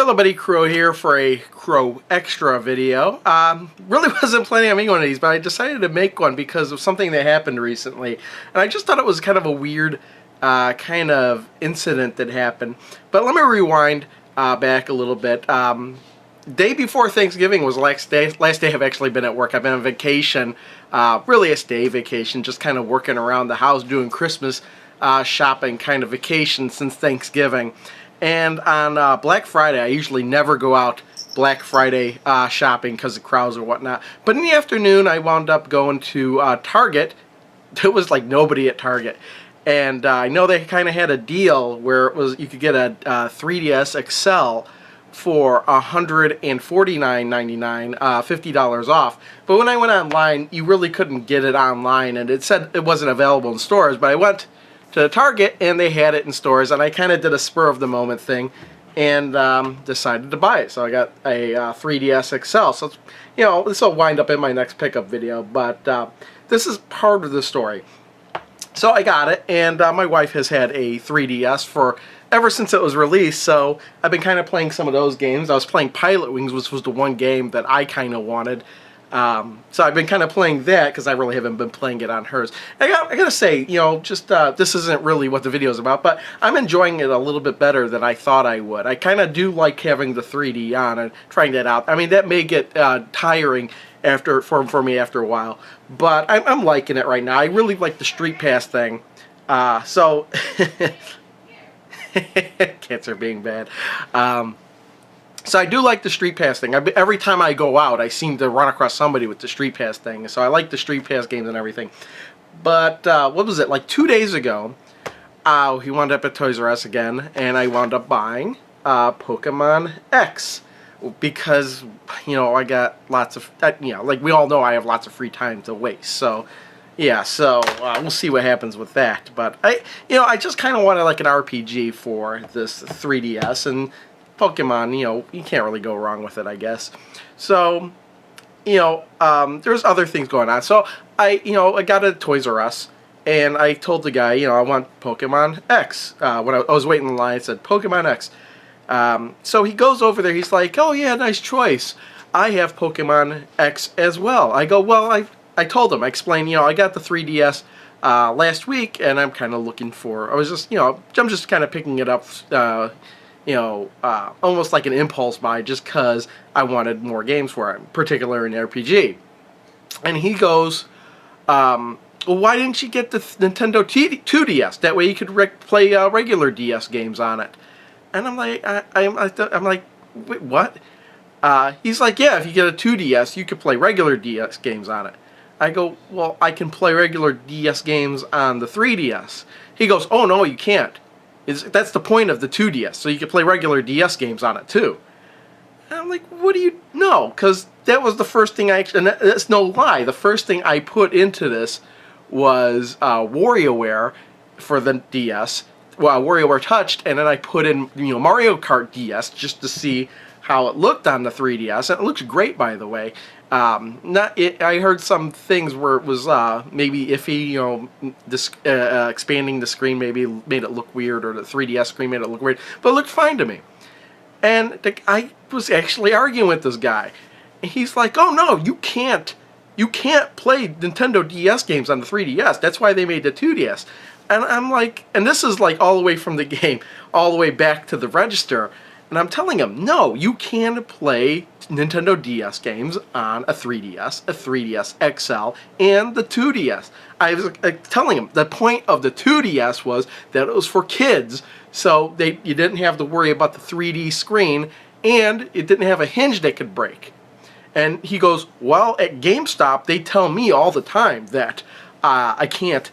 Hello buddy, Crow here for a Crow Extra video. Really wasn't planning on making one of these, but I decided to make one because of something that happened recently. And I just thought it was kind of a weird kind of incident that happened. But let me rewind back a little bit. Day before Thanksgiving was the last day I've actually been at work. I've been on vacation, really a stay vacation, just kind of working around the house doing Christmas shopping kind of vacation since Thanksgiving. And on Black Friday, I usually never go out Black Friday shopping because of crowds or whatnot. But in the afternoon, I wound up going to Target. There was like nobody at Target. And I know they kind of had a deal where it was you could get a 3DS XL for $149.99, $50 off. But when I went online, you really couldn't get it online, and it said it wasn't available in stores. But I went to Target and they had it in stores, and I kind of did a spur of the moment thing and decided to buy it. So I got a 3DS XL. So you know, this will wind up in my next pickup video, but this is part of the story. So I got it, and my wife has had a 3DS for ever since it was released, so I've been kind of playing some of those games. I was playing Pilot Wings, which was the one game that I kind of wanted. So I've been kind of playing that because I really haven't been playing it on hers. I gotta say, you know, just this isn't really what the video is about, but I'm enjoying it a little bit better than I thought I would. I kind of do like having the 3D on and trying that out. I mean, that may get tiring for me after a while, but I'm liking it right now. I really like the Street Pass thing. So cats are being bad. So I do like the Street Pass thing. Every time I go out, I seem to run across somebody with the Street Pass thing. So I like the Street Pass games and everything. But what was it? Like 2 days ago, he wound up at Toys R Us again, and I wound up buying Pokemon X because, you know, I got lots of, you know, like we all know I have lots of free time to waste. So yeah, so we'll see what happens with that. But I just kind of wanted like an RPG for this 3DS, and Pokemon, you know, you can't really go wrong with it, I guess. So, you know, there's other things going on. So I got a Toys R Us, and I told the guy, you know, I want Pokemon X. When I was waiting in line, it said Pokemon X. So he goes over there. He's like, "Oh yeah, nice choice. I have Pokemon X as well." I go, "Well, I told him. I explained, you know, I got the 3DS last week, and I'm kind of looking for. I'm just kind of picking it up." Almost like an impulse buy just because I wanted more games for it, particularly in RPG. And he goes, well, why didn't you get the Nintendo 2DS? That way you could play regular DS games on it. And I'm like, I'm like, wait, what? He's like, yeah, if you get a 2DS, you could play regular DS games on it. I go, well, I can play regular DS games on the 3DS. He goes, oh, no, you can't. That's the point of the 2DS, so you can play regular DS games on it too. And I'm like, what do you know? Because that was the first thing and that's no lie. The first thing I put into this was WarioWare for the DS, well, WarioWare Touched, and then I put in Mario Kart DS just to see how it looked on the 3DS, and it looks great, by the way. I heard some things where it was maybe iffy, expanding the screen maybe made it look weird, or the 3DS screen made it look weird, but it looked fine to me. And I was actually arguing with this guy, and he's like, "Oh no, you can't play Nintendo DS games on the 3DS. That's why they made the 2DS." And I'm like, and this is like all the way from the game, all the way back to the register. And I'm telling him, no, you can play Nintendo DS games on a 3DS, a 3DS XL, and the 2DS. I was telling him the point of the 2DS was that it was for kids, so you didn't have to worry about the 3D screen, and it didn't have a hinge that could break. And he goes, well, at GameStop, they tell me all the time that I can't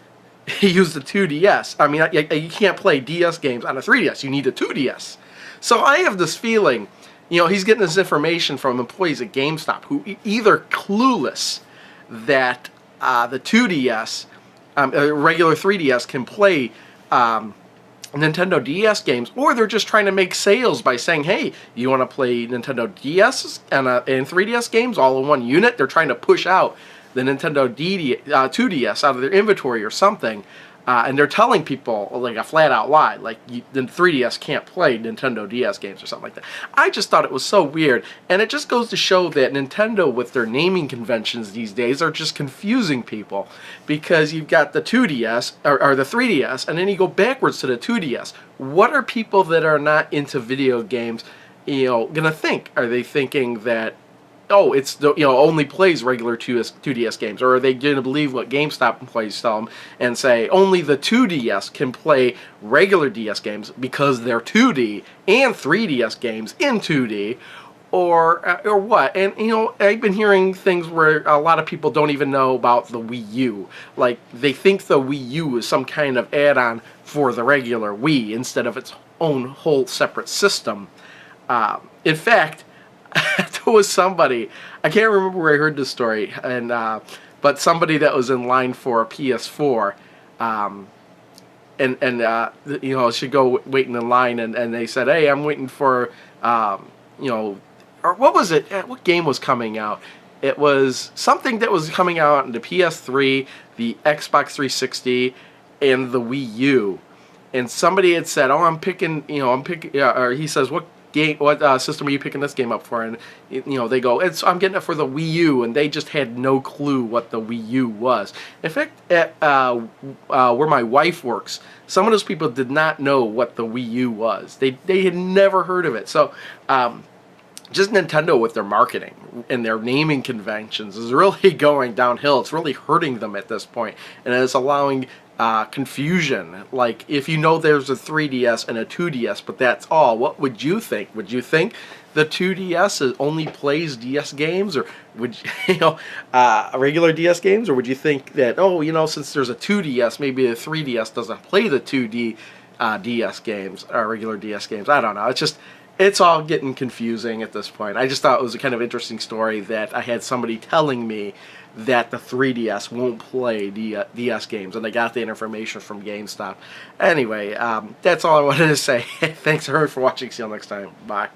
use the 2DS. I mean, you can't play DS games on a 3DS. You need a 2DS. So I have this feeling, he's getting this information from employees at GameStop who either clueless that the 2DS, regular 3DS can play Nintendo DS games, or they're just trying to make sales by saying, hey, you want to play Nintendo DS and 3DS games all in one unit? They're trying to push out the Nintendo 2DS out of their inventory or something. and they're telling people like a flat out lie, like the 3DS can't play Nintendo DS games or something like that. I just thought it was so weird, and it just goes to show that Nintendo, with their naming conventions these days, are just confusing people, because you've got the 2DS or the 3DS, and then you go backwards to the 2DS. What are people that are not into video games, gonna think? Are they thinking that, oh, it's the, only plays regular 2DS games, or are they going to believe what GameStop employees tell them and say only the 2DS can play regular DS games because they're 2D, and 3DS games in 2D, or what? And I've been hearing things where a lot of people don't even know about the Wii U. Like, they think the Wii U is some kind of add-on for the regular Wii instead of its own whole separate system. In fact, there was somebody, I can't remember where I heard this story, and but somebody that was in line for a PS4, should go waiting in line, and they said, hey, I'm waiting for, or what was it? What game was coming out? It was something that was coming out on the PS3, the Xbox 360, and the Wii U. And somebody had said, oh, I'm picking, or he says, what system are you picking this game up for? And they go, I'm getting it for the Wii U, and they just had no clue what the Wii U was. In fact, at where my wife works, some of those people did not know what the Wii U was. They had never heard of it. So just Nintendo with their marketing and their naming conventions is really going downhill. It's really hurting them at this point, and it's allowing confusion. Like, if there's a 3DS and a 2DS, but that's all, what would you think? Would you think the 2DS only plays DS games, or would regular DS games, or would you think that, since there's a 2DS, maybe the 3DS doesn't play the 2D DS games or regular DS games? I don't know. It's all getting confusing at this point. I just thought it was a kind of interesting story that I had somebody telling me that the 3DS won't play DS games, and they got the information from GameStop. Anyway, that's all I wanted to say. Thanks everyone for watching. See you next time. Bye.